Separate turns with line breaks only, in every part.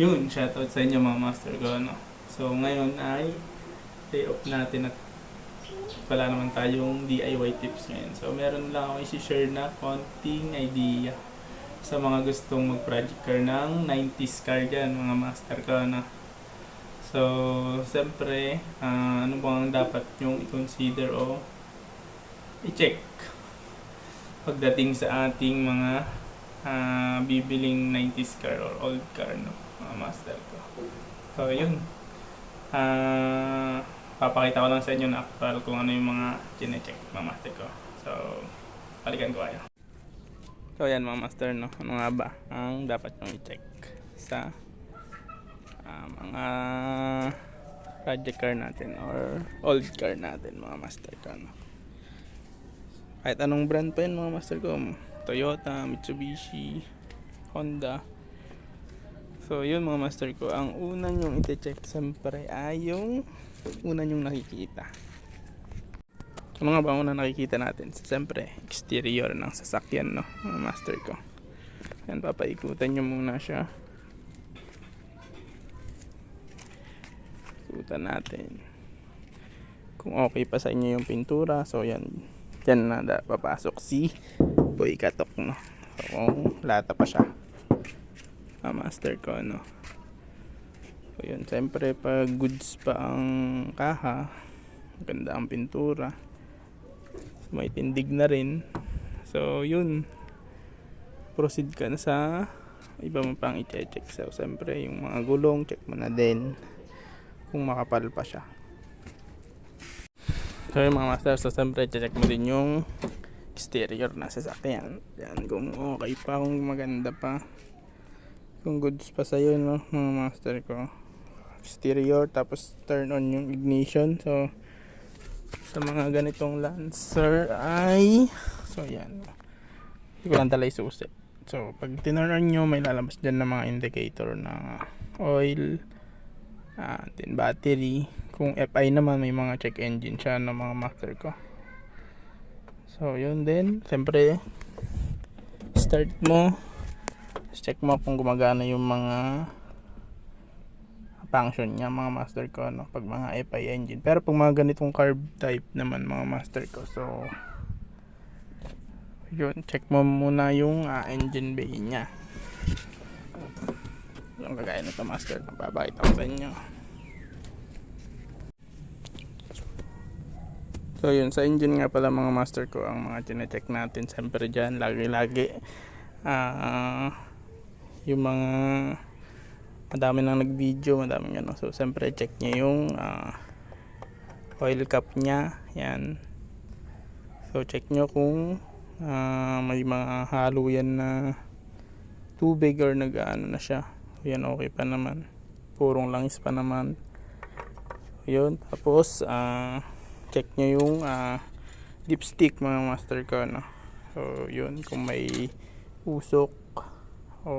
Yun, shoutout sa inyo mga master ko, no? So, ngayon ay day off natin at wala naman tayong DIY tips ngayon. So, meron lang ako isi-share na konting idea sa mga gustong mag-project car ng 90s car dyan, mga master ko, no? So, siyempre, ano bang dapat yung i-consider o i-check pagdating sa ating mga bibiling 90s car or old car, no? Mga master ko. So, yun. Papakita ko lang sa inyo na actual kung ano yung mga chinecheck mga master ko. So, balikan ko kayo. So, yan mga master, no? Ano nga ba ang dapat yung i-check sa mga project car natin or old car natin mga master ko, no? Kahit anong brand pa yun mga master ko, Toyota, Mitsubishi, Honda. So yun mga master ko, ang una nyong ite-check siyempre ay yung una nyong nakikita. Ano nga ba ang una nakikita natin? Siyempre, exterior ng sasakyan, no, mga master ko. Yan, papaikutan nyo muna siya. Ikutan natin kung okay pa sa inyo yung pintura. So yan, dyan na papasok si Boy Katok, no? So kung lata pa siya, master ko, no? So yun, siyempre pag goods pa ang kaha, ganda ang pintura, so, may tindig na rin. So yun, proceed ka na sa iba mo pang i-check. So siyempre yung mga gulong, check mo na din kung makapal pa siya. So yung mga master, so siyempre check mo din yung exterior na sasakyan. Yan, kung okay pa, kung maganda pa, kung goods pa sa'yo, no, mga master ko. Exterior, tapos turn on yung ignition. So sa mga ganitong Lancer ay, so yan, hindi ko lang tala isusi. So pag tinurn on nyo, may lalabas dyan na mga indicator na oil, then battery. Kung FI naman, may mga check engine siya ng mga master ko. So yun din, siyempre start mo, check mo kung gumagana yung mga function niya mga master ko, no? Pag mga FI engine. Pero pag mga ganitong carb type naman mga master ko, so yun, check mo muna yung engine bay nya. Yung kagaya nito master, papakita ko sa inyo. So yun, sa engine nga pala mga master ko, ang mga chinecheck natin siyempre dyan, lagi-lagi yung mga madami nang nag-video, madami ano. So siyempre check nyo yung oil cap nya, yan. So check nyo kung may mga halo yan na tubig or nag-ano na siya. Yan, okay pa naman, purong langis pa naman. Yun, tapos check nyo yung dipstick mga master ko, no? So yun, kung may usok o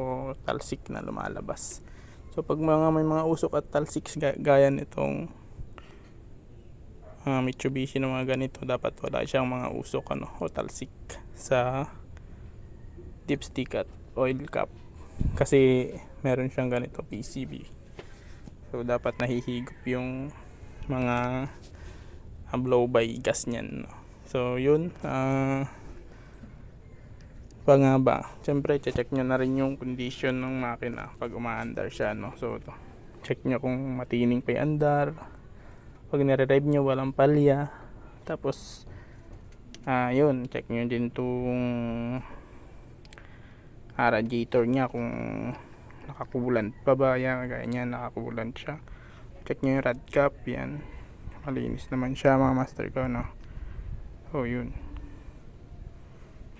talsik na lumalabas. So pag may mga usok at talsik gaya nitong Mitsubishi na mga ganito, dapat wala siyang mga usok o talsik sa dipstick at oil cap, kasi meron siyang ganito PCB. So dapat nahihigop yung mga blow by gas niyan, no? So yun, pa nga ba, siyempre check nyo na rin yung condition ng makina pag umaandar siya, no? So check nyo kung matining pa yung andar, pag nire-rev nyo walang palya. Tapos yun, check nyo din itong radiator nya kung nakakulant pa ba, yan, kaya nya nakakulant siya. Check nyo yung rad cap, yan, malinis naman siya mga master ko, no? So yun,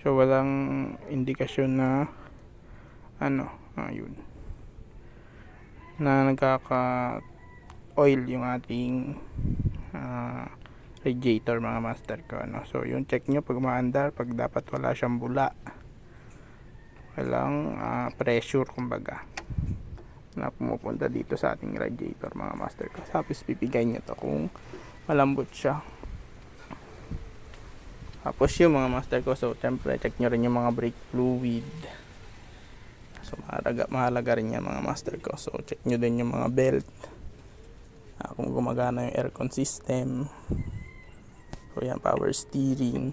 so walang indikasyon na yun, na nagkaka oil yung ating radiator mga master ko, no? So yun, check nyo pag umaandar, pag dapat wala siyang bula, walang pressure kumbaga na pumupunta dito sa ating radiator mga master ko. Tapos pipigay nyo to kung malambot siya. Tapos yung mga master ko, so syempre check nyo rin yung mga brake fluid. So So mahalaga rin yan mga master ko. So check nyo din yung mga belt, kung gumagana yung aircon system. So yan, power steering.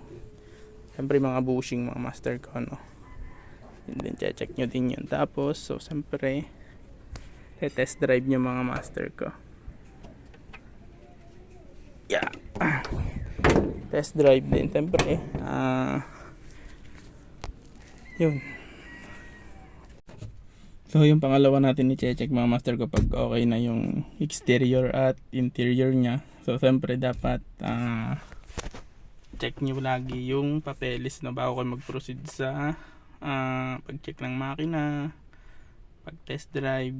Siyempre mga bushing mga master ko, no. Yun din, check nyo din yun. Tapos so siyempre test drive nyo mga master ko. Yeah. Test drive din siyempre. Yun. So yung pangalawa natin i-check mga master ko pag okay na yung exterior at interior nya. So siyempre dapat check nyo lagi yung papeles na bago kayo mag-proceed sa pag-check ng makina, pag-test drive,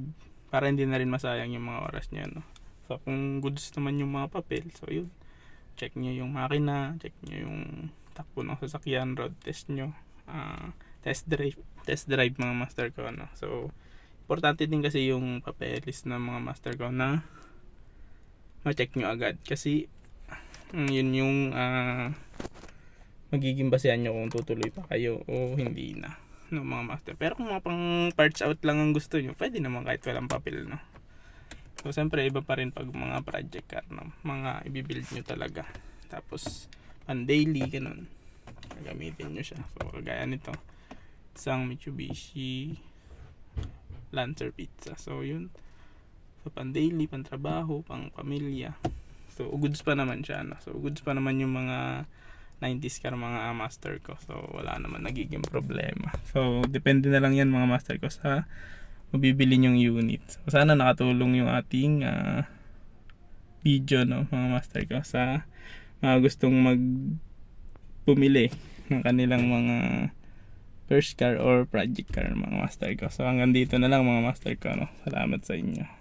para hindi na rin masayang yung mga oras nyo, no? So kung goods naman yung mga papel, so yun, check nyo yung makina, check nyo yung takbo ng sasakyan, road test nyo, test drive mga master ko, no? So importante din kasi yung papeles ng mga master ko na ma-check nyo agad, kasi yun yung magiging basehan nyo kung tutuloy pa kayo o hindi na, no mga master. Pero kung mga pang parts out lang ang gusto nyo, pwede naman kahit walang papel, no. So siyempre iba pa rin pag mga project car, no, mga ibibuild nyo talaga, tapos pan daily ganun, gagamitin nyo siya. So kagaya nito, isang Mitsubishi Lancer Pizza, so yun, so pan daily, pan trabaho, pang pamilya. So goods pa naman siya, no? So goods pa naman yung mga 90s car mga master ko. So wala naman nagiging problema. So depende na lang yan mga master ko sa mabibili nyong unit. So sana nakatulong yung ating video, no mga master ko, sa mga gustong pumili ng kanilang mga first car or project car mga master ko. So hanggang dito na lang mga master ko, no. Salamat sa inyo.